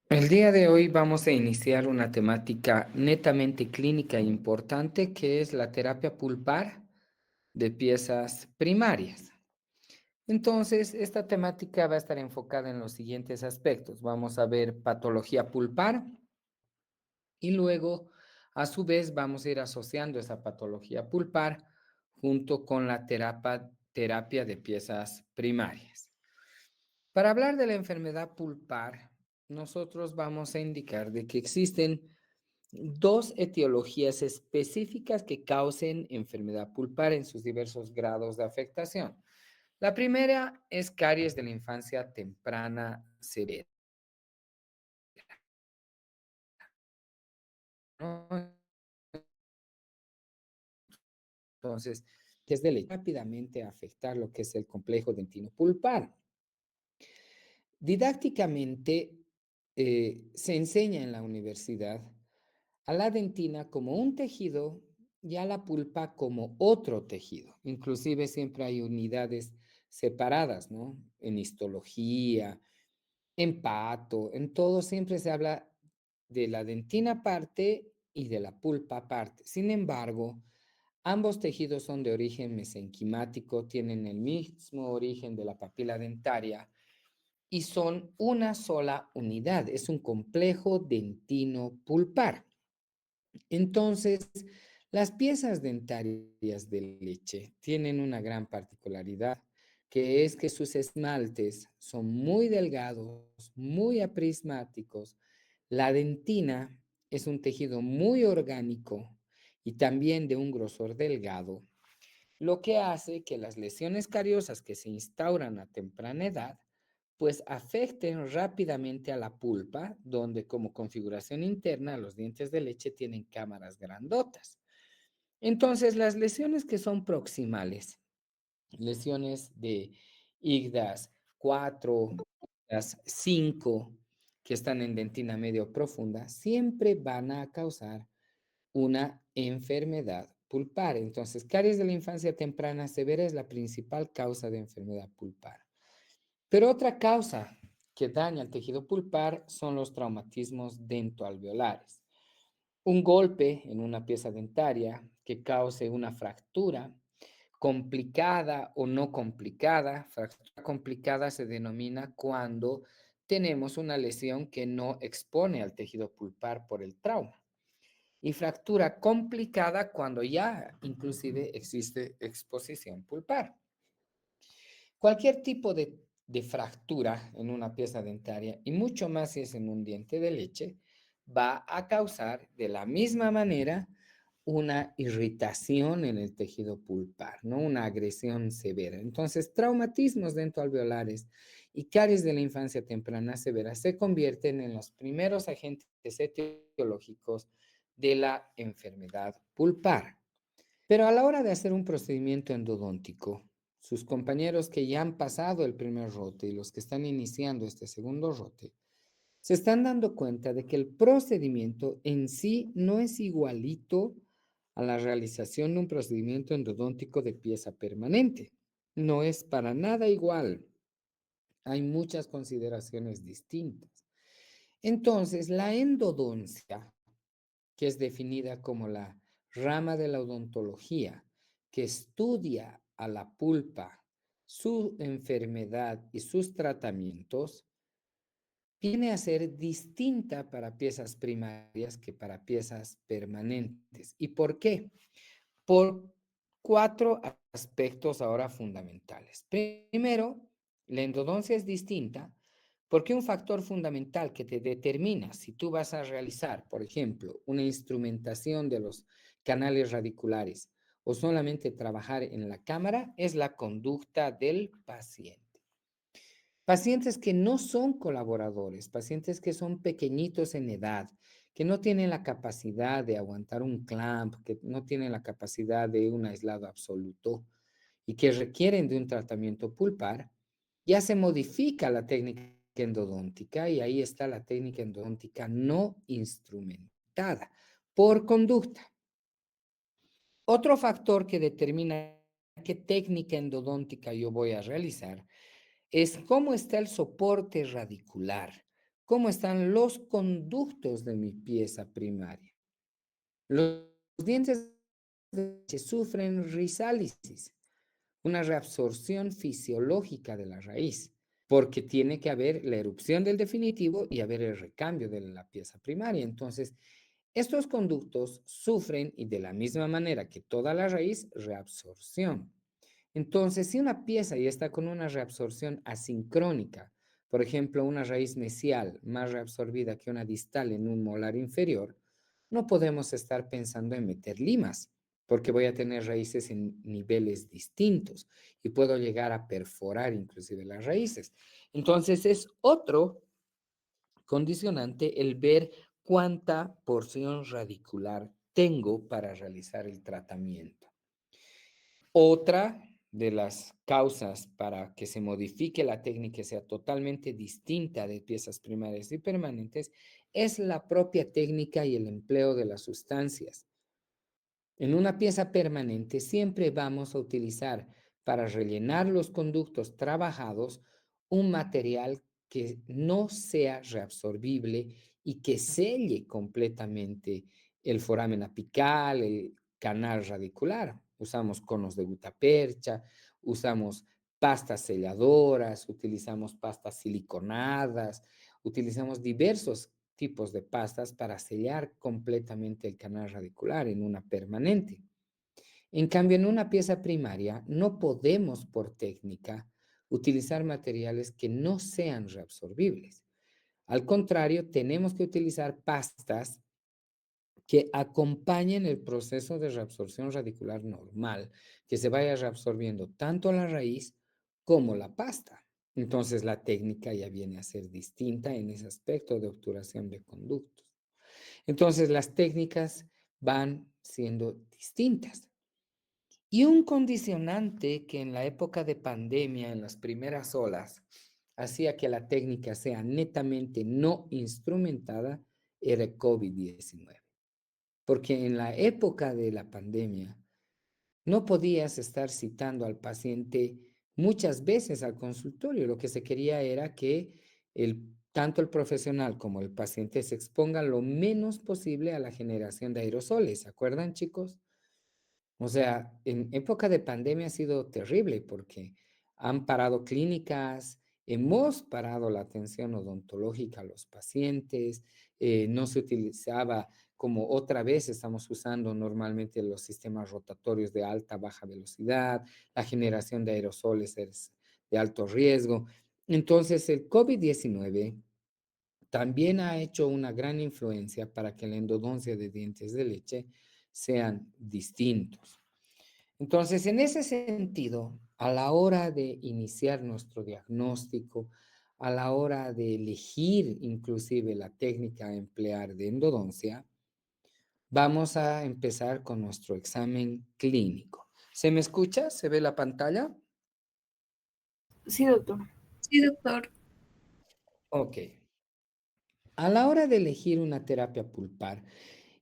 El día de hoy vamos a iniciar una temática netamente clínica e importante que es la terapia pulpar de piezas primarias. Entonces, esta temática va a estar enfocada en los siguientes aspectos. Vamos a ver patología pulpar y luego, a su vez, vamos a ir asociando esa patología pulpar junto con la terapia de piezas primarias. Para hablar de la enfermedad pulpar, nosotros vamos a indicar de que existen dos etiologías específicas que causen enfermedad pulpar en sus diversos grados de afectación. La primera es caries de la infancia temprana severa, ¿no? Entonces, que es de rápidamente afectar lo que es el complejo dentino pulpar. Didácticamente, se enseña en la universidad a la dentina como un tejido y a la pulpa como otro tejido. Inclusive siempre hay unidades separadas, ¿no? En histología, en pato, en todo siempre se habla de la dentina aparte y de la pulpa aparte. Sin embargo, ambos tejidos son de origen mesenquimático, tienen el mismo origen de la papila dentaria y son una sola unidad. Es un complejo dentino pulpar. Entonces, las piezas dentarias de leche tienen una gran particularidad, que es que sus esmaltes son muy delgados, muy aprismáticos. La dentina es un tejido muy orgánico y también de un grosor delgado, lo que hace que las lesiones cariosas que se instauran a temprana edad pues afecten rápidamente a la pulpa, donde como configuración interna los dientes de leche tienen cámaras grandotas. Entonces, las lesiones que son proximales, lesiones de IGDAS 4, IGDAS 5, que están en dentina medio profunda, siempre van a causar una enfermedad pulpar. Entonces, caries de la infancia temprana severa es la principal causa de enfermedad pulpar. Pero otra causa que daña el tejido pulpar son los traumatismos dentoalveolares. Un golpe en una pieza dentaria que cause una fractura complicada o no complicada. Fractura complicada se denomina cuando tenemos una lesión que no expone al tejido pulpar por el trauma. Y fractura complicada cuando ya inclusive existe exposición pulpar. Cualquier tipo de fractura en una pieza dentaria, y mucho más si es en un diente de leche, va a causar de la misma manera una irritación en el tejido pulpar, ¿no? Una agresión severa. Entonces, traumatismos dentoalveolares y caries de la infancia temprana severa se convierten en los primeros agentes etiológicos de la enfermedad pulpar. Pero a la hora de hacer un procedimiento endodóntico, sus compañeros que ya han pasado el primer rote y los que están iniciando este segundo rote, se están dando cuenta de que el procedimiento en sí no es igualito a la realización de un procedimiento endodóntico de pieza permanente. No es para nada igual. Hay muchas consideraciones distintas. Entonces, la endodoncia, que es definida como la rama de la odontología que estudia a la pulpa, su enfermedad y sus tratamientos, viene a ser distinta para piezas primarias que para piezas permanentes. ¿Y por qué? Por cuatro aspectos ahora fundamentales. Primero, la endodoncia es distinta porque un factor fundamental que te determina si tú vas a realizar, por ejemplo, una instrumentación de los canales radiculares o solamente trabajar en la cámara es la conducta del paciente. Pacientes que no son colaboradores, pacientes que son pequeñitos en edad, que no tienen la capacidad de aguantar un clamp, que no tienen la capacidad de un aislado absoluto y que requieren de un tratamiento pulpar, ya se modifica la técnica endodóntica y ahí está la técnica endodóntica no instrumentada por conducta. Otro factor que determina qué técnica endodóntica yo voy a realizar es cómo está el soporte radicular, cómo están los conductos de mi pieza primaria. Los dientes de leche sufren rizálisis, una reabsorción fisiológica de la raíz, porque tiene que haber la erupción del definitivo y haber el recambio de la pieza primaria. Entonces, estos conductos sufren, y de la misma manera que toda la raíz, reabsorción. Entonces, si una pieza ya está con una reabsorción asincrónica, por ejemplo, una raíz mesial más reabsorbida que una distal en un molar inferior, no podemos estar pensando en meter limas, porque voy a tener raíces en niveles distintos y puedo llegar a perforar inclusive las raíces. Entonces, es otro condicionante el ver cuánta porción radicular tengo para realizar el tratamiento. Otra de las causas para que se modifique la técnica y sea totalmente distinta de piezas primarias y permanentes es la propia técnica y el empleo de las sustancias. En una pieza permanente siempre vamos a utilizar para rellenar los conductos trabajados un material que no sea reabsorbible y que selle completamente el foramen apical, el canal radicular. Usamos conos de gutapercha, usamos pastas selladoras, utilizamos pastas siliconadas, utilizamos diversos tipos de pastas para sellar completamente el canal radicular en una permanente. En cambio, en una pieza primaria no podemos por técnica utilizar materiales que no sean reabsorbibles. Al contrario, tenemos que utilizar pastas que acompañen el proceso de reabsorción radicular normal, que se vaya reabsorbiendo tanto la raíz como la pasta. Entonces la técnica ya viene a ser distinta en ese aspecto de obturación de conductos. Entonces las técnicas van siendo distintas. Y un condicionante que en la época de pandemia, en las primeras olas, hacía que la técnica sea netamente no instrumentada era el COVID-19. Porque en la época de la pandemia no podías estar citando al paciente muchas veces al consultorio. Lo que se quería era que tanto el profesional como el paciente se expongan lo menos posible a la generación de aerosoles. ¿Se acuerdan, chicos? O sea, en época de pandemia ha sido terrible porque han parado clínicas, hemos parado la atención odontológica a los pacientes, no se utilizaba como otra vez estamos usando normalmente los sistemas rotatorios de alta, baja velocidad, la generación de aerosoles es de alto riesgo. Entonces, el COVID-19 también ha hecho una gran influencia para que la endodoncia de dientes de leche sean distintos. Entonces, en ese sentido, a la hora de iniciar nuestro diagnóstico, a la hora de elegir inclusive la técnica a emplear de endodoncia, vamos a empezar con nuestro examen clínico. ¿Se me escucha? ¿Se ve la pantalla? Sí, doctor. Sí, doctor. Ok. A la hora de elegir una terapia pulpar,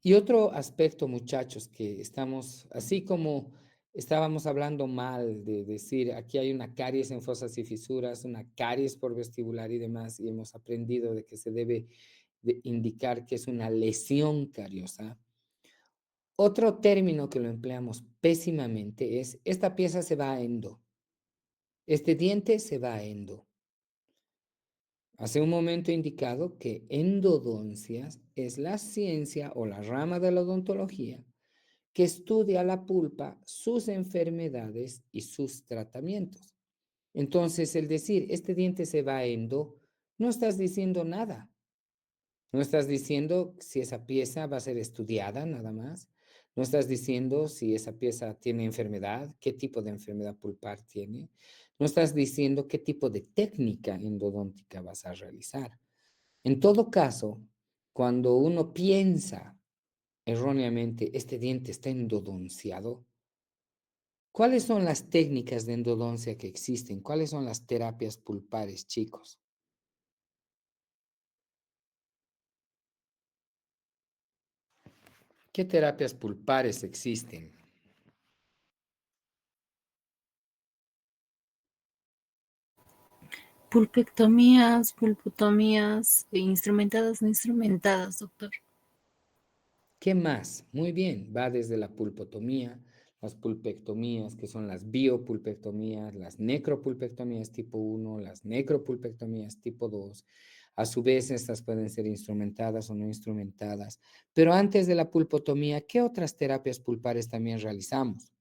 y otro aspecto, muchachos, que estamos, así como estábamos hablando mal de decir, aquí hay una caries en fosas y fisuras, una caries por vestibular y demás, y hemos aprendido de que se debe de indicar que es una lesión cariosa. Otro término que lo empleamos pésimamente es, esta pieza se va a endo, este diente se va a endo. Hace un momento he indicado que endodoncias es la ciencia o la rama de la odontología que estudia la pulpa, sus enfermedades y sus tratamientos. Entonces, el decir, este diente se va a endo, no estás diciendo nada. No estás diciendo si esa pieza va a ser estudiada nada más. No estás diciendo si esa pieza tiene enfermedad, qué tipo de enfermedad pulpar tiene. No estás diciendo qué tipo de técnica endodóntica vas a realizar. En todo caso, cuando uno piensa erróneamente, este diente está endodonciado, ¿cuáles son las técnicas de endodoncia que existen? ¿Cuáles son las terapias pulpares, chicos? ¿Qué terapias pulpares existen? Pulpectomías, pulpotomías, instrumentadas, no instrumentadas, doctor. ¿Qué más? Muy bien, va desde la pulpotomía, las pulpectomías, que son las biopulpectomías, las necropulpectomías tipo 1, las necropulpectomías tipo 2. A su vez, estas pueden ser instrumentadas o no instrumentadas. Pero antes de la pulpotomía, ¿qué otras terapias pulpares también realizamos?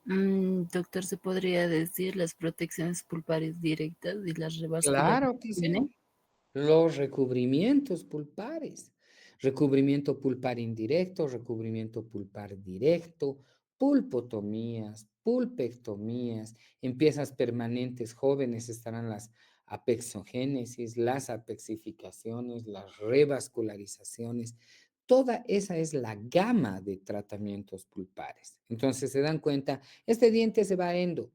Doctor, ¿se podría decir las protecciones pulpares directas y las Claro que revascularizaciones? sí. Los recubrimientos pulpares. Recubrimiento pulpar indirecto, recubrimiento pulpar directo, pulpotomías, pulpectomías, en piezas permanentes jóvenes estarán las apexogénesis, las apexificaciones, las revascularizaciones. Toda esa es la gama de tratamientos pulpares. Entonces se dan cuenta, este diente se va a endo.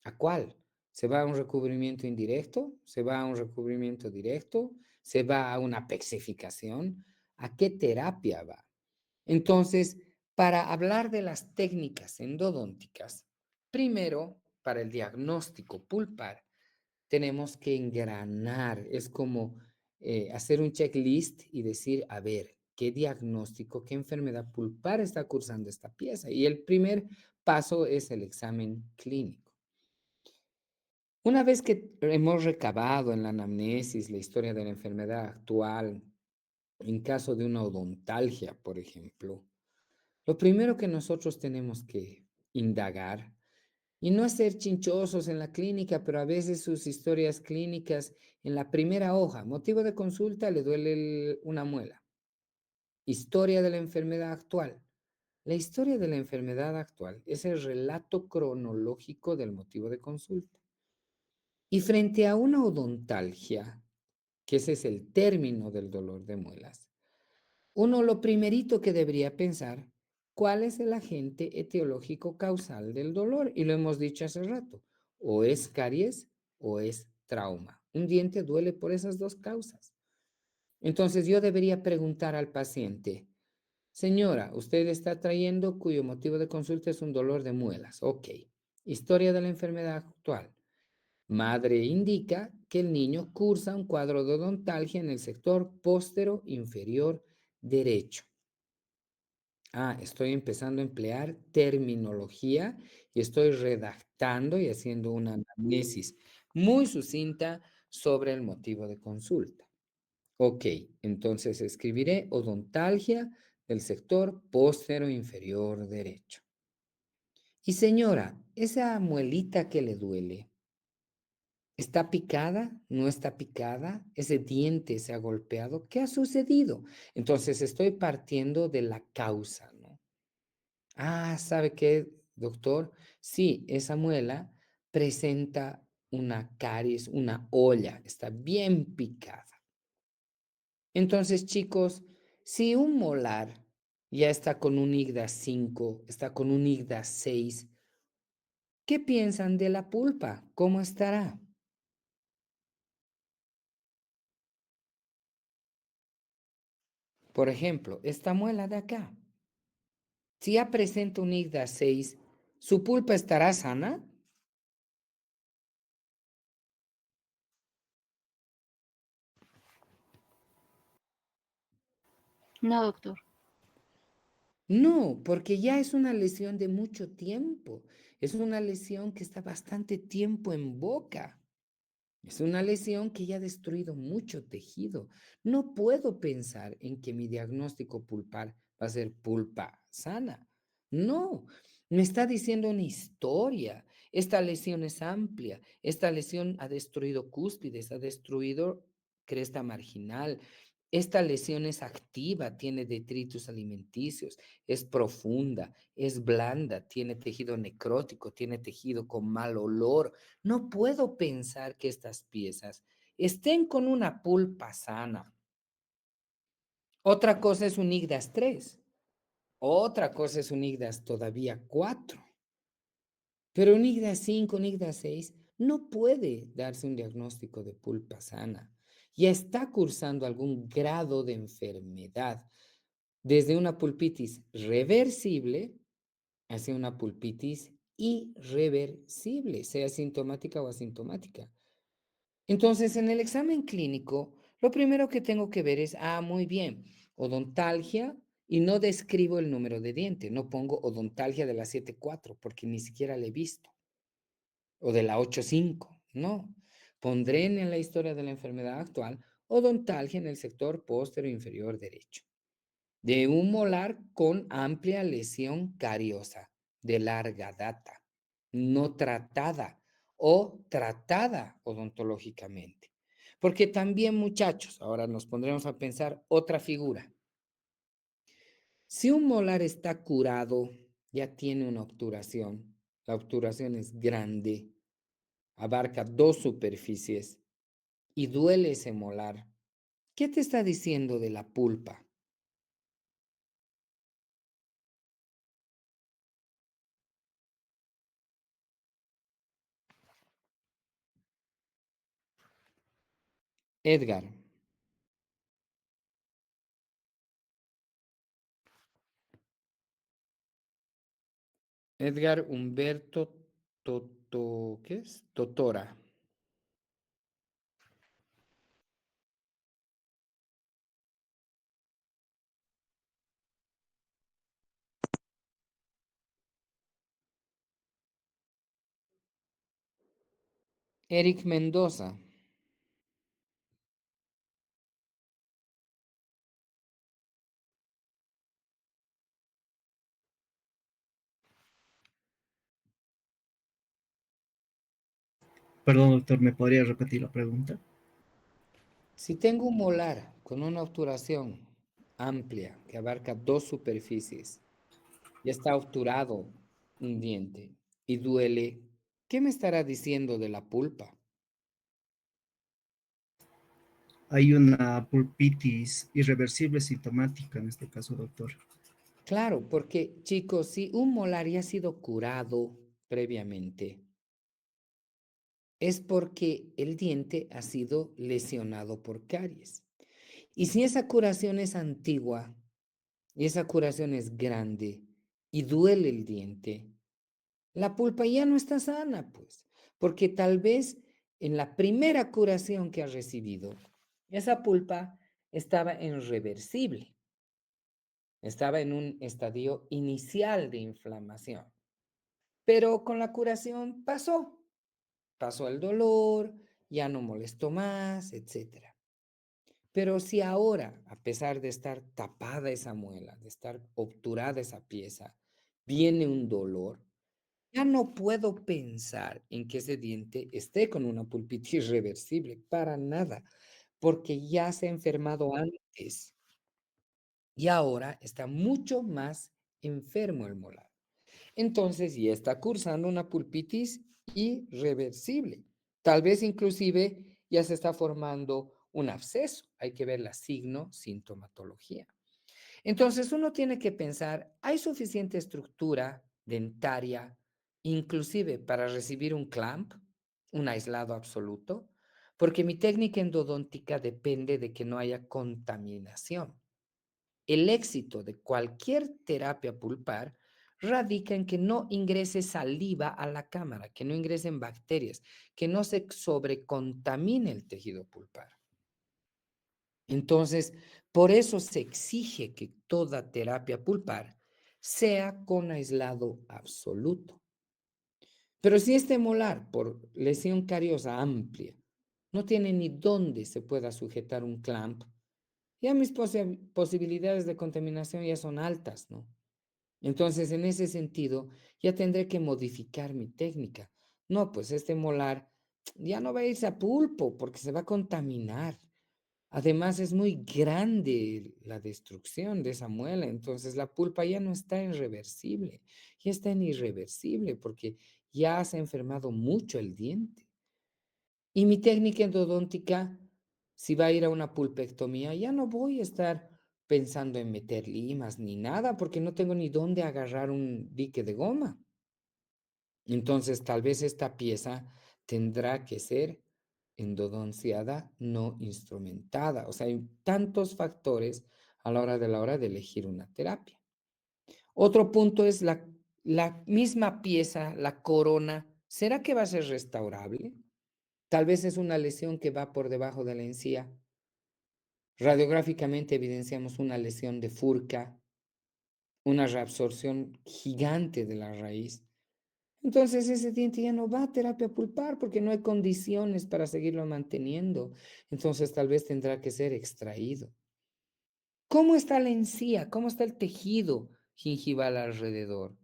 ¿A cuál? ¿Se va a un recubrimiento indirecto? ¿Se va a un recubrimiento directo? ¿Se va a una pexificación? ¿A qué terapia va? Entonces, para hablar de las técnicas endodónticas, primero, para el diagnóstico pulpar, tenemos que engranar. Es como hacer un checklist y decir, a ver, ¿qué diagnóstico, qué enfermedad pulpar está cursando esta pieza? Y el primer paso es el examen clínico. Una vez que hemos recabado en la anamnesis la historia de la enfermedad actual, en caso de una odontalgia, por ejemplo, lo primero que nosotros tenemos que indagar, y no ser chinchosos en la clínica, pero a veces sus historias clínicas en la primera hoja, motivo de consulta, le duele una muela. Historia de la enfermedad actual. La historia de la enfermedad actual es el relato cronológico del motivo de consulta. Y frente a una odontalgia, que ese es el término del dolor de muelas, uno lo primerito que debería pensar, ¿cuál es el agente etiológico causal del dolor? Y lo hemos dicho hace rato, o es caries o es trauma. Un diente duele por esas dos causas. Entonces yo debería preguntar al paciente, señora, usted está trayendo cuyo motivo de consulta es un dolor de muelas. Ok. Historia de la enfermedad actual. Madre indica que el niño cursa un cuadro de odontalgia en el sector póstero inferior derecho. Estoy empezando a emplear terminología y estoy redactando y haciendo una análisis muy sucinta sobre el motivo de consulta. Ok, entonces escribiré odontalgia del sector póstero inferior derecho. Y señora, esa muelita que le duele, ¿está picada? ¿No está picada? ¿Ese diente se ha golpeado? ¿Qué ha sucedido? Entonces estoy partiendo de la causa, ¿no? ¿Sabe qué, doctor? Sí, esa muela presenta una caries, una olla, está bien picada. Entonces, chicos, si un molar ya está con un IGDA 5, está con un IGDA 6, ¿qué piensan de la pulpa? ¿Cómo estará? Por ejemplo, esta muela de acá. Si ya presenta un IGDA 6, ¿su pulpa estará sana? No, doctor. No, porque ya es una lesión de mucho tiempo. Es una lesión que está bastante tiempo en boca. Es una lesión que ya ha destruido mucho tejido. No puedo pensar en que mi diagnóstico pulpar va a ser pulpa sana. No, me está diciendo una historia. Esta lesión es amplia. Esta lesión ha destruido cúspides, ha destruido cresta marginal. Esta lesión es activa, tiene detritus alimenticios, es profunda, es blanda, tiene tejido necrótico, tiene tejido con mal olor. No puedo pensar que estas piezas estén con una pulpa sana. Otra cosa es un IGDAS 3, otra cosa es un IGDAS todavía 4, pero un IGDAS 5, un IGDAS 6 no puede darse un diagnóstico de pulpa sana. Ya está cursando algún grado de enfermedad, desde una pulpitis reversible hacia una pulpitis irreversible, sea sintomática o asintomática. Entonces, en el examen clínico, lo primero que tengo que ver es, muy bien, odontalgia, y no describo el número de diente, no pongo odontalgia de la 7,4 porque ni siquiera la he visto, o de la 8,5, no. Pondré en la historia de la enfermedad actual odontalgia en el sector póstero inferior derecho, de un molar con amplia lesión cariosa de larga data, no tratada o tratada odontológicamente. Porque también, muchachos, ahora nos pondremos a pensar otra figura. Si un molar está curado, ya tiene una obturación, la obturación es grande, abarca dos superficies y duele ese molar, ¿qué te está diciendo de la pulpa? Edgar. Edgar Humberto ¿qué es? Totora. Eric Mendoza. Perdón, doctor, ¿me podría repetir la pregunta? Si tengo un molar con una obturación amplia que abarca dos superficies y está obturado un diente y duele, ¿qué me estará diciendo de la pulpa? Hay una pulpitis irreversible sintomática en este caso, doctor. Claro, porque chicos, si un molar ya ha sido curado previamente, es porque el diente ha sido lesionado por caries. Y si esa curación es antigua y esa curación es grande y duele el diente, la pulpa ya no está sana, pues, porque tal vez en la primera curación que ha recibido, esa pulpa estaba irreversible, estaba en un estadio inicial de inflamación, pero con la curación pasó el dolor, ya no molestó más, etcétera. Pero si ahora, a pesar de estar tapada esa muela, de estar obturada esa pieza, viene un dolor, ya no puedo pensar en que ese diente esté con una pulpitis irreversible, para nada, porque ya se ha enfermado antes y ahora está mucho más enfermo el molar. Entonces ya está cursando una pulpitis irreversible. Tal vez inclusive ya se está formando un absceso. Hay que ver la signo, sintomatología. Entonces uno tiene que pensar, ¿hay suficiente estructura dentaria, inclusive para recibir un clamp, un aislado absoluto? Porque mi técnica endodóntica depende de que no haya contaminación. El éxito de cualquier terapia pulpar radica en que no ingrese saliva a la cámara, que no ingresen bacterias, que no se sobrecontamine el tejido pulpar. Entonces, por eso se exige que toda terapia pulpar sea con aislado absoluto. Pero si este molar, por lesión cariosa amplia, no tiene ni dónde se pueda sujetar un clamp, ya mis posibilidades de contaminación ya son altas, ¿no? Entonces, en ese sentido, ya tendré que modificar mi técnica. No, pues este molar ya no va a irse a pulpo porque se va a contaminar. Además, es muy grande la destrucción de esa muela, entonces la pulpa ya no está en reversible, ya está en irreversible porque ya se ha enfermado mucho el diente. Y mi técnica endodóntica, si va a ir a una pulpectomía, ya no voy a estar pensando en meter limas ni nada porque no tengo ni dónde agarrar un dique de goma. Entonces, tal vez esta pieza tendrá que ser endodonciada, no instrumentada. O sea, hay tantos factores a la hora de elegir una terapia. Otro punto es la misma pieza, la corona, ¿será que va a ser restaurable? Tal vez es una lesión que va por debajo de la encía. Radiográficamente evidenciamos una lesión de furca, una reabsorción gigante de la raíz. Entonces ese diente ya no va a terapia pulpar porque no hay condiciones para seguirlo manteniendo. Entonces tal vez tendrá que ser extraído. ¿Cómo está la encía? ¿Cómo está el tejido gingival alrededor?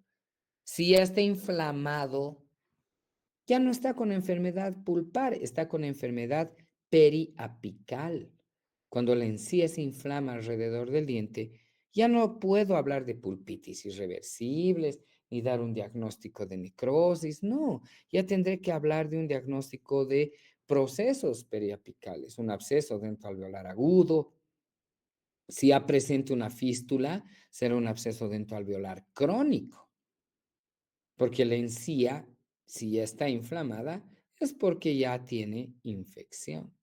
Si ya está inflamado, ya no está con enfermedad pulpar, está con enfermedad periapical. Cuando la encía se inflama alrededor del diente, ya no puedo hablar de pulpitis irreversibles ni dar un diagnóstico de necrosis, no, ya tendré que hablar de un diagnóstico de procesos periapicales, un absceso dentoalveolar agudo. Si ya presente una fístula, será un absceso dentoalveolar crónico, porque la encía, si ya está inflamada, es porque ya tiene infección.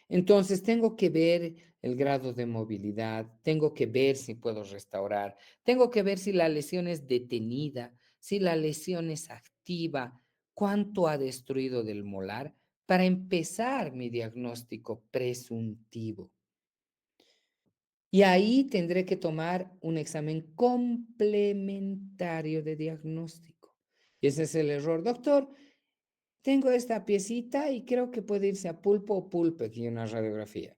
Entonces, tengo que ver el grado de movilidad, tengo que ver si puedo restaurar, tengo que ver si la lesión es detenida, si la lesión es activa, cuánto ha destruido del molar para empezar mi diagnóstico presuntivo. Y ahí tendré que tomar un examen complementario de diagnóstico. Y ese es el error. Doctor, tengo esta piecita y creo que puede irse a pulpo o pulpe aquí en una radiografía.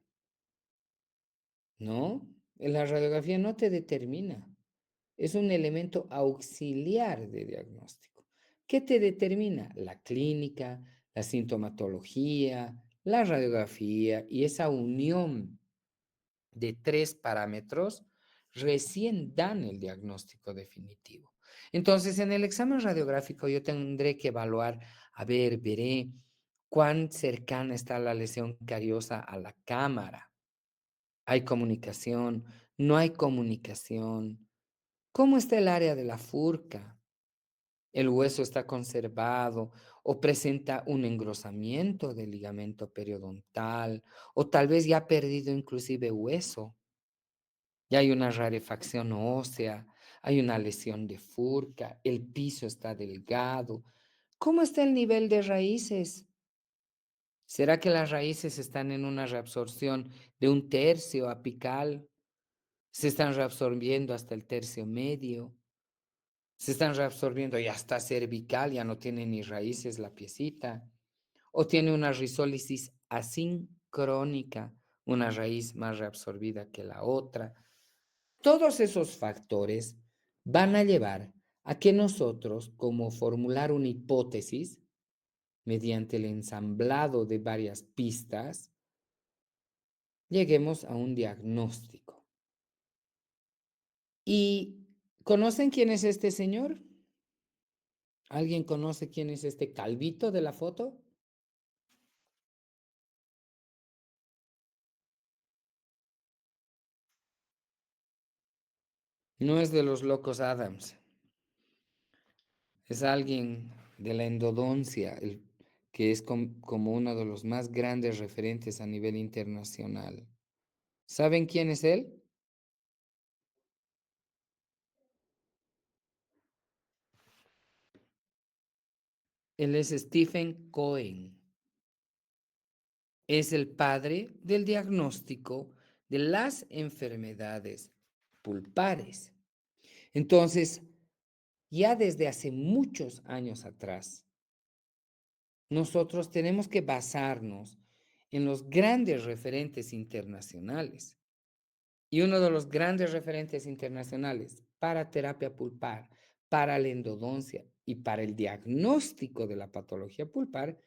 No, la radiografía no te determina. Es un elemento auxiliar de diagnóstico. ¿Qué te determina? La clínica, la sintomatología, la radiografía y esa unión de tres parámetros recién dan el diagnóstico definitivo. Entonces, en el examen radiográfico yo tendré que evaluar, a ver, veré cuán cercana está la lesión cariosa a la cámara. ¿Hay comunicación? ¿No hay comunicación? ¿Cómo está el área de la furca? ¿El hueso está conservado o presenta un engrosamiento del ligamento periodontal o tal vez ya ha perdido inclusive hueso? Ya hay una rarefacción ósea, hay una lesión de furca, el piso está delgado. ¿Cómo está el nivel de raíces? ¿Será que las raíces están en una reabsorción de un tercio apical? ¿Se están reabsorbiendo hasta el tercio medio? ¿Se están reabsorbiendo y hasta cervical? Ya no tiene ni raíces la piecita. ¿O tiene una rizólisis asincrónica, una raíz más reabsorbida que la otra? Todos esos factores van a llevar a que nosotros, como formular una hipótesis mediante el ensamblado de varias pistas, lleguemos a un diagnóstico. ¿Y conocen quién es este señor? ¿Alguien conoce quién es este calvito de la foto? No es de los locos Adams, es alguien de la endodoncia, que es como uno de los más grandes referentes a nivel internacional. ¿Saben quién es él? Él es Stephen Cohen. Es el padre del diagnóstico de las enfermedades pulpares. Entonces, ya desde hace muchos años atrás, nosotros tenemos que basarnos en los grandes referentes internacionales. Y uno de los grandes referentes internacionales para terapia pulpar, para la endodoncia y para el diagnóstico de la patología pulpar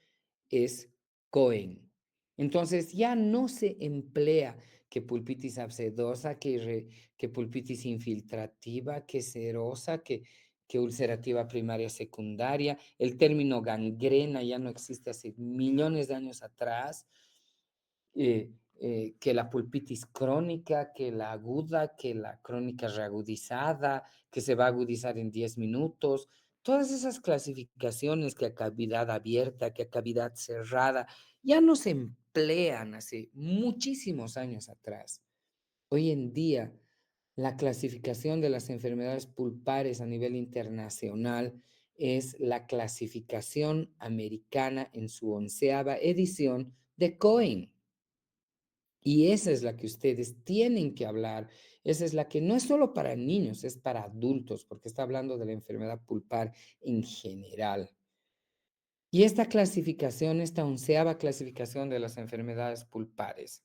es Cohen. Entonces ya no se emplea que pulpitis abscedosa, que pulpitis infiltrativa, que serosa, que ulcerativa primaria secundaria. El término gangrena ya no existe hace millones de años atrás. Que la pulpitis crónica, que la aguda, que la crónica reagudizada, que se va a agudizar en 10 minutos. Todas esas clasificaciones, que a cavidad abierta, que a cavidad cerrada, ya no se emplean hace muchísimos años atrás. Hoy en día La clasificación de las enfermedades pulpares a nivel internacional es la clasificación americana en su 11ª edición de Cohen. Y esa es la que ustedes tienen que hablar. Esa es la que no es solo para niños, es para adultos, porque está hablando de la enfermedad pulpar en general. Y esta clasificación, esta 11ª clasificación de las enfermedades pulpares,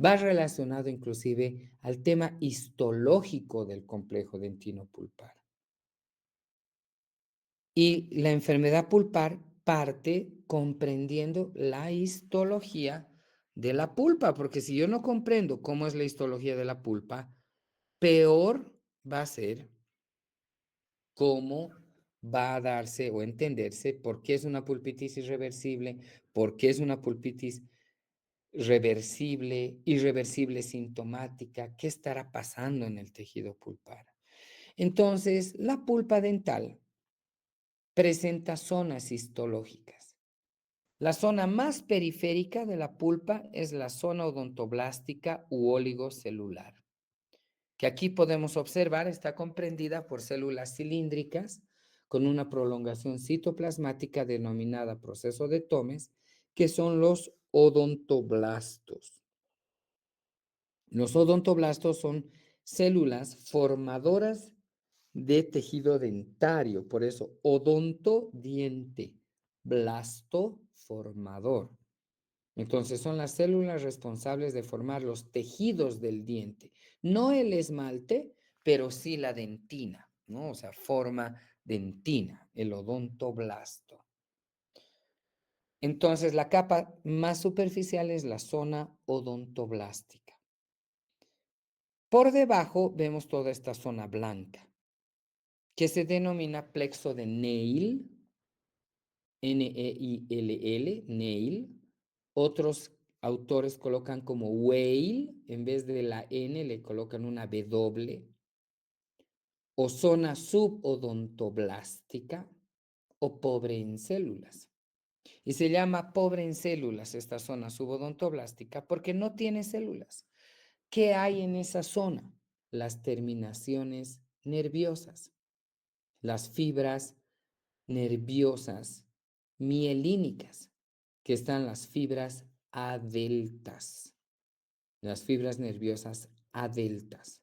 va relacionado inclusive al tema histológico del complejo dentino pulpar. Y la enfermedad pulpar parte comprendiendo la histología de la pulpa, porque si yo no comprendo cómo es la histología de la pulpa, peor va a ser cómo va a darse o entenderse por qué es una pulpitis irreversible, por qué es una pulpitis reversible, irreversible sintomática, qué estará pasando en el tejido pulpar. Entonces, la pulpa dental presenta zonas histológicas. La zona más periférica de la pulpa es la zona odontoblástica u oligocelular, que aquí podemos observar está comprendida por células cilíndricas con una prolongación citoplasmática denominada proceso de Tomes, que son los odontoblastos. Los odontoblastos son células formadoras de tejido dentario, por eso odontodiente, blasto formador. Entonces son las células responsables de formar los tejidos del diente, no el esmalte, pero sí la dentina, ¿no? O sea, forma dentina, el odontoblasto. Entonces la capa más superficial es la zona odontoblástica. Por debajo vemos toda esta zona blanca, que se denomina plexo de Neil, N-E-I-L-L, Neil. Otros autores colocan como Weil, en vez de la N le colocan una W, o zona subodontoblastica, o pobre en células. Y se llama pobre en células esta zona subodontoblástica porque no tiene células. ¿Qué hay en esa zona? Las terminaciones nerviosas, las fibras nerviosas mielínicas, que están las fibras adeltas, las fibras nerviosas adeltas.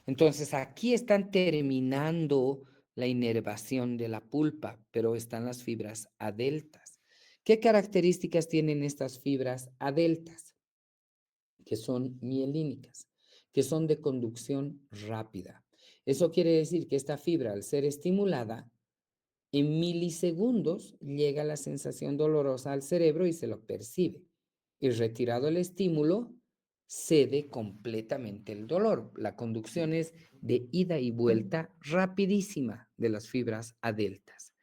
Entonces, aquí están terminando la inervación de la pulpa, pero están las fibras adeltas. ¿Qué características tienen estas fibras adeltas? Que son mielínicas, que son de conducción rápida. Eso quiere decir que esta fibra, al ser estimulada, en milisegundos llega la sensación dolorosa al cerebro y se lo percibe. Y retirado el estímulo, cede completamente el dolor. La conducción es de ida y vuelta rapidísima de las fibras adeltas.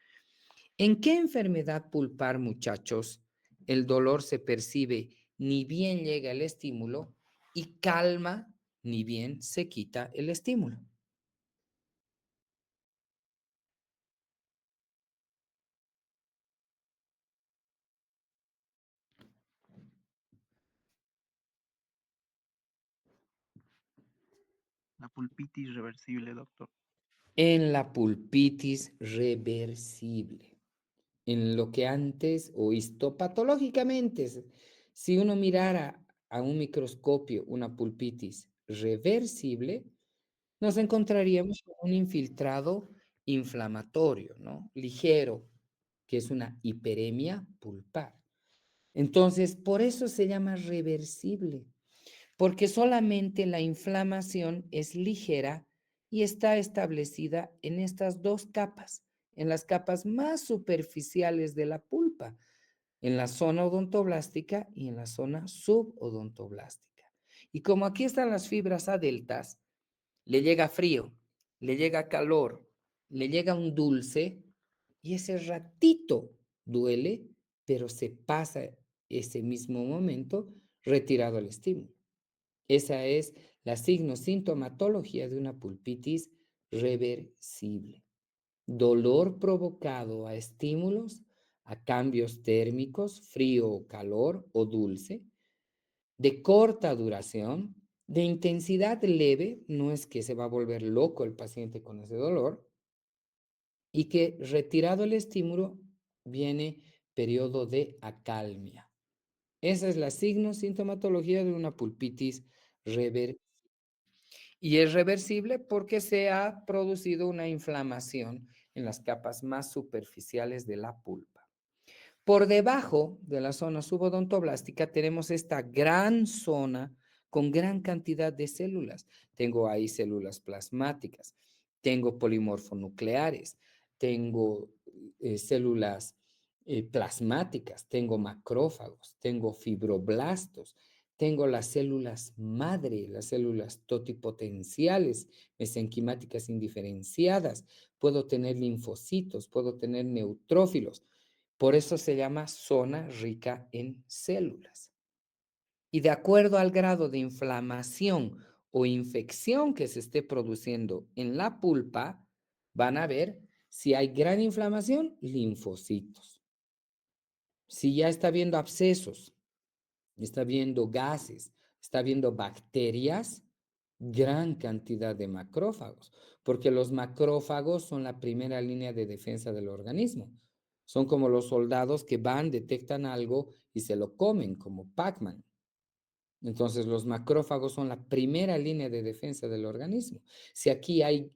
¿En qué enfermedad pulpar, muchachos, el dolor se percibe ni bien llega el estímulo y calma ni bien se quita el estímulo? La pulpitis reversible, doctor. En la pulpitis reversible, en lo que antes o histopatológicamente, si uno mirara a un microscopio una pulpitis reversible, nos encontraríamos con un infiltrado inflamatorio, ¿no? Ligero, que es una hiperemia pulpar. Entonces, por eso se llama reversible, porque solamente la inflamación es ligera y está establecida en estas dos capas, en las capas más superficiales de la pulpa, en la zona odontoblástica y en la zona subodontoblastica. Y como aquí están las fibras adeltas, le llega frío, le llega calor, le llega un dulce y ese ratito duele, pero se pasa ese mismo momento retirado el estímulo. Esa es la signo-sintomatología de una pulpitis reversible. Dolor provocado a estímulos, a cambios térmicos, frío o calor o dulce, de corta duración, de intensidad leve, no es que se va a volver loco el paciente con ese dolor, y que retirado el estímulo viene periodo de acalmia. Esa es la sintomatología de una pulpitis reversible. Y es reversible porque se ha producido una inflamación en las capas más superficiales de la pulpa. Por debajo de la zona subodontoblastica tenemos esta gran zona con gran cantidad de células. Tengo ahí células plasmáticas, tengo polimorfonucleares, tengo células plasmáticas, tengo macrófagos, tengo fibroblastos, tengo las células madre, las células totipotenciales, mesenquimáticas indiferenciadas, puedo tener linfocitos, puedo tener neutrófilos. Por eso se llama zona rica en células. Y de acuerdo al grado de inflamación o infección que se esté produciendo en la pulpa, van a ver si hay gran inflamación, linfocitos. Si ya está viendo abscesos, está viendo gases, está viendo bacterias, gran cantidad de macrófagos, porque los macrófagos son la primera línea de defensa del organismo. Son como los soldados que van, detectan algo y se lo comen, como Pac-Man. Entonces, los macrófagos son la primera línea de defensa del organismo. Si aquí hay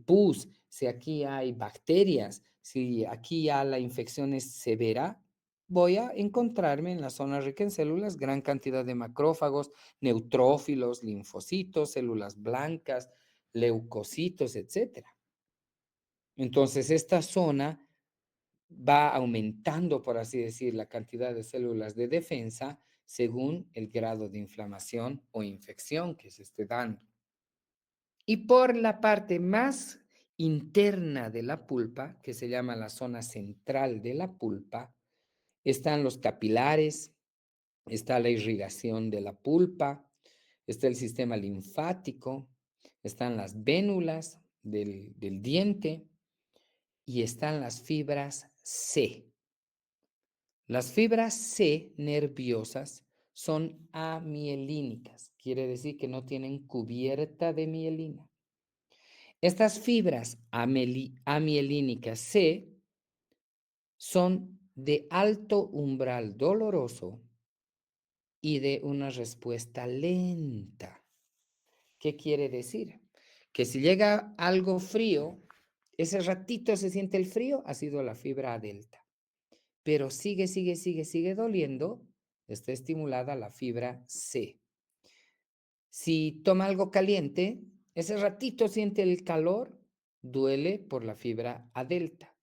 pus, si aquí hay bacterias, si aquí ya la infección es severa, voy a encontrarme en la zona rica en células gran cantidad de macrófagos, neutrófilos, linfocitos, células blancas, leucocitos, etcétera. Entonces, esta zona va aumentando, por así decir, la cantidad de células de defensa según el grado de inflamación o infección que se esté dando. Y por la parte más interna de la pulpa, que se llama la zona central de la pulpa, están los capilares, está la irrigación de la pulpa, está el sistema linfático, están las vénulas del diente y están las fibras C. Las fibras C nerviosas son amielínicas, quiere decir que no tienen cubierta de mielina. Estas fibras amielínicas C son de alto umbral doloroso y de una respuesta lenta. ¿Qué quiere decir? Que si llega algo frío, ese ratito se siente el frío, ha sido la fibra delta. Pero sigue doliendo, está estimulada la fibra C. Si toma algo caliente, ese ratito siente el calor, duele por la fibra A delta.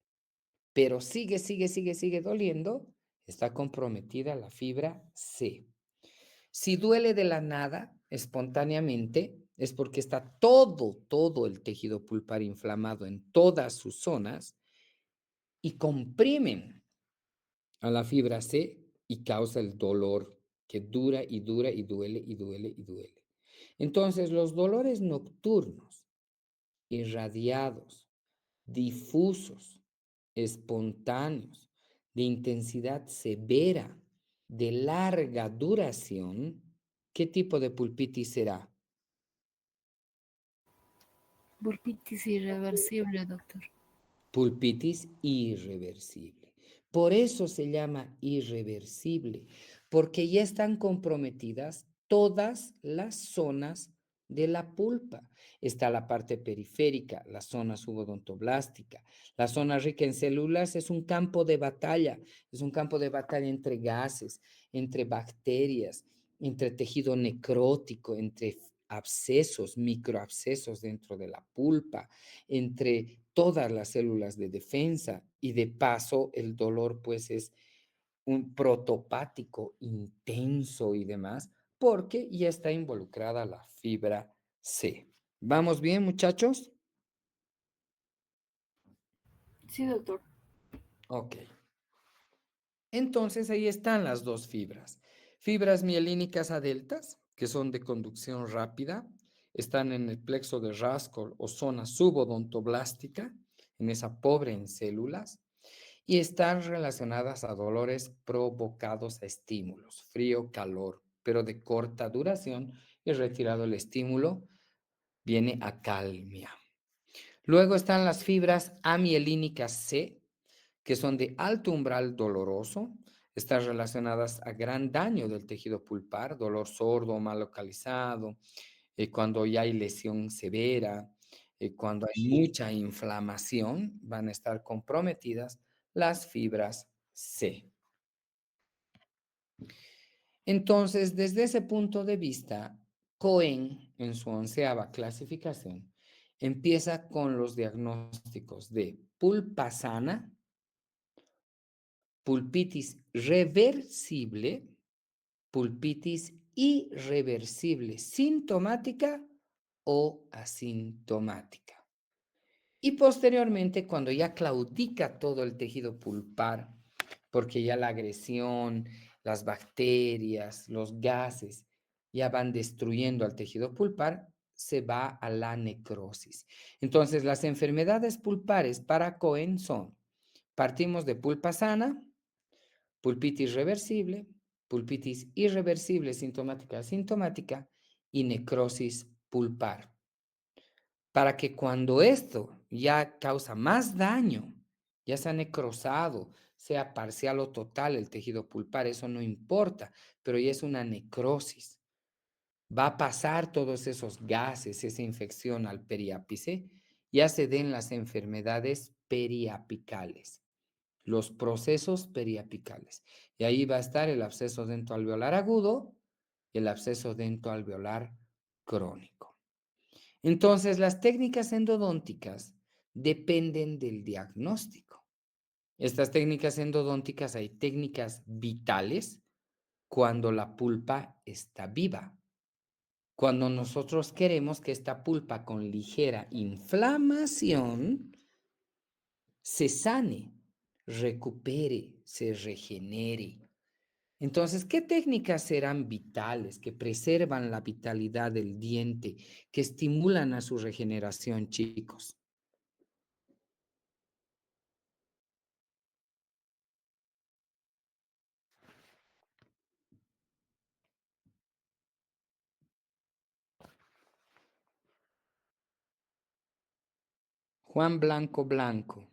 Pero sigue doliendo, está comprometida la fibra C. Si duele de la nada, espontáneamente, es porque está todo el tejido pulpar inflamado en todas sus zonas y comprimen a la fibra C y causa el dolor que dura y dura y duele y duele y duele. Entonces, los dolores nocturnos, irradiados, difusos, espontáneos, de intensidad severa, de larga duración, ¿qué tipo de pulpitis será? Pulpitis irreversible, doctor. Pulpitis irreversible. Por eso se llama irreversible, porque ya están comprometidas todas las zonas de la pulpa. Está la parte periférica, la zona subodontoblastica. La zona rica en células es un campo de batalla, es un campo de batalla entre gases, entre bacterias, entre tejido necrótico, entre abscesos, microabscesos dentro de la pulpa, entre todas las células de defensa y de paso el dolor pues es un protopático intenso y demás porque ya está involucrada la fibra C. ¿Vamos bien, muchachos? Sí, doctor. Ok. Entonces ahí están las dos fibras. Fibras mielínicas adeltas, que son de conducción rápida, están en el plexo de Raskol o zona subodontoblastica, en esa pobre en células, y están relacionadas a dolores provocados a estímulos, frío, calor, pero de corta duración y retirado el estímulo, viene acalmia. Luego están las fibras amielínicas C, que son de alto umbral doloroso, están relacionadas a gran daño del tejido pulpar, dolor sordo o mal localizado, cuando ya hay lesión severa, cuando hay mucha inflamación, van a estar comprometidas las fibras C. Entonces, desde ese punto de vista, Cohen, en su 11ª clasificación, empieza con los diagnósticos de pulpa sana, pulpitis reversible, pulpitis irreversible, sintomática o asintomática. Y posteriormente, cuando ya claudica todo el tejido pulpar, porque ya la agresión, las bacterias, los gases ya van destruyendo al tejido pulpar, se va a la necrosis. Entonces, las enfermedades pulpares para Cohen son, partimos de pulpa sana, pulpitis reversible, pulpitis irreversible sintomática asintomática y necrosis pulpar. Para que cuando esto ya causa más daño, ya se ha necrosado, sea parcial o total el tejido pulpar, eso no importa, pero ya es una necrosis. Va a pasar todos esos gases, esa infección al periápice, ya se den las enfermedades periapicales, los procesos periapicales. Y ahí va a estar el absceso dentoalveolar agudo y el absceso dentoalveolar crónico. Entonces, las técnicas endodónticas dependen del diagnóstico. Estas técnicas endodónticas, hay técnicas vitales cuando la pulpa está viva. Cuando nosotros queremos que esta pulpa con ligera inflamación se sane, recupere, se regenere. Entonces, ¿qué técnicas serán vitales, que preservan la vitalidad del diente, que estimulan a su regeneración, chicos? Juan Blanco Blanco.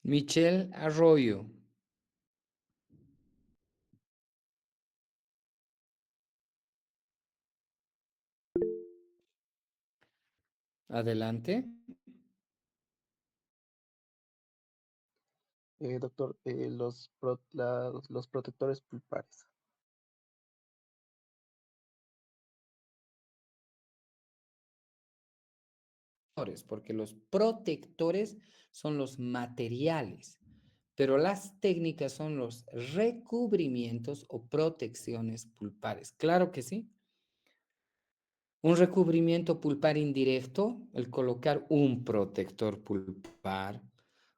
Michelle Arroyo. Adelante. Doctor, los protectores pulpares. Porque los protectores son los materiales, pero las técnicas son los recubrimientos o protecciones pulpares. Claro que sí. Un recubrimiento pulpar indirecto, el colocar un protector pulpar,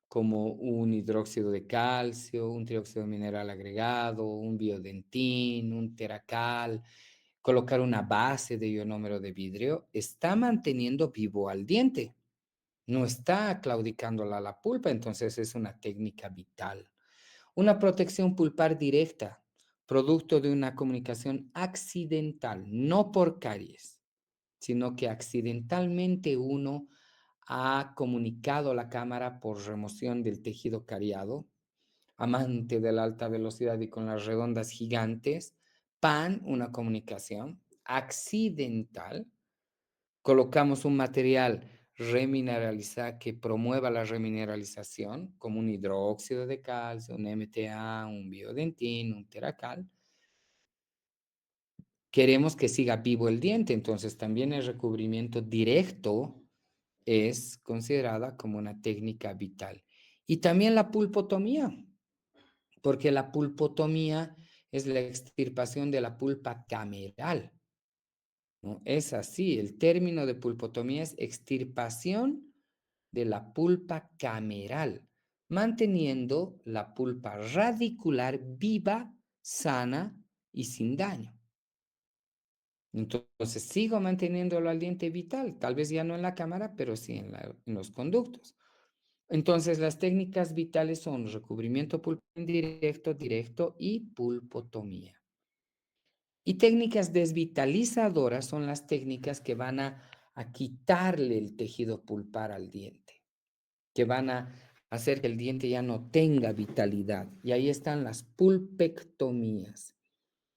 como un hidróxido de calcio, un trióxido mineral agregado, un biodentín, un teracal, colocar una base de ionómero de vidrio, está manteniendo vivo al diente. No está claudicando la pulpa, entonces es una técnica vital. Una protección pulpar directa, producto de una comunicación accidental, no por caries, sino que accidentalmente uno ha comunicado la cámara por remoción del tejido cariado, amante de la alta velocidad y con las redondas gigantes, PAN, una comunicación accidental, colocamos un material que promueva la remineralización, como un hidróxido de calcio, un MTA, un biodentín, un teracal. Queremos que siga vivo el diente, entonces también el recubrimiento directo es considerada como una técnica vital. Y también la pulpotomía, porque la pulpotomía es la extirpación de la pulpa cameral. ¿no? Es así, el término de pulpotomía es extirpación de la pulpa cameral, manteniendo la pulpa radicular viva, sana y sin daño. Entonces sigo manteniéndolo al diente vital, tal vez ya no en la cámara, pero sí en los conductos. Entonces las técnicas vitales son recubrimiento pulpar indirecto, directo y pulpotomía. Y técnicas desvitalizadoras son las técnicas que van a quitarle el tejido pulpar al diente, que van a hacer que el diente ya no tenga vitalidad. Y ahí están las pulpectomías,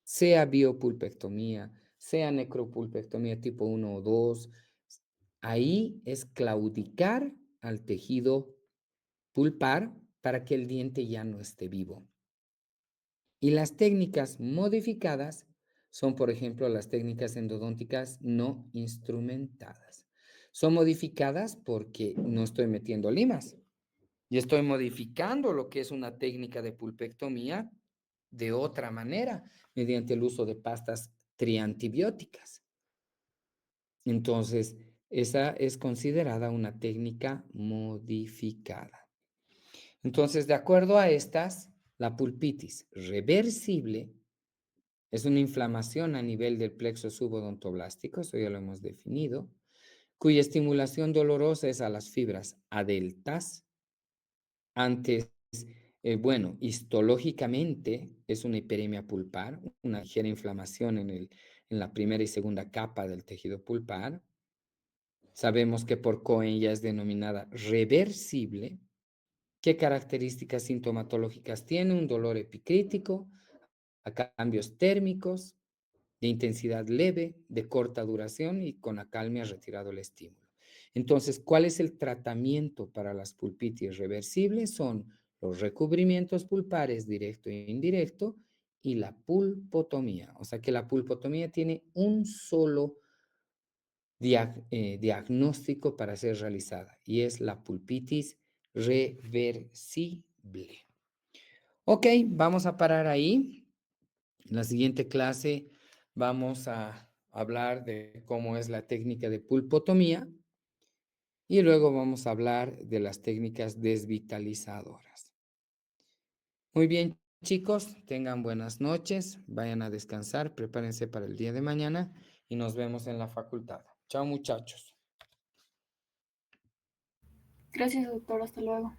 sea biopulpectomía, sea necropulpectomía tipo 1 o 2. Ahí es claudicar al tejido pulpar para que el diente ya no esté vivo. Y las técnicas modificadas son, por ejemplo, las técnicas endodónticas no instrumentadas. Son modificadas porque no estoy metiendo limas y estoy modificando lo que es una técnica de pulpectomía de otra manera, mediante el uso de pastas triantibióticas. Entonces, esa es considerada una técnica modificada. Entonces, de acuerdo a estas, la pulpitis reversible es una inflamación a nivel del plexo subodontoblástico, eso ya lo hemos definido, cuya estimulación dolorosa es a las fibras adeltas. Antes, bueno, histológicamente es una hiperemia pulpar, una ligera inflamación en la primera y segunda capa del tejido pulpar. Sabemos que por Cohen ya es denominada reversible. ¿Qué características sintomatológicas tiene? Un dolor epicrítico, a cambios térmicos, de intensidad leve, de corta duración y con acalmia retirado el estímulo. Entonces, ¿cuál es el tratamiento para las pulpitis reversibles? Son los recubrimientos pulpares directo e indirecto y la pulpotomía. O sea que la pulpotomía tiene un solo diagnóstico para ser realizada y es la pulpitis reversible. Ok, vamos a parar ahí. En la siguiente clase vamos a hablar de cómo es la técnica de pulpotomía y luego vamos a hablar de las técnicas desvitalizadoras. Muy bien, chicos, tengan buenas noches, vayan a descansar, prepárense para el día de mañana y nos vemos en la facultad. Chao, muchachos. Gracias, doctor. Hasta luego.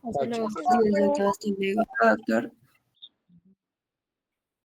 Hasta luego. Chao. Gracias, doctor. Hasta luego. Doctor.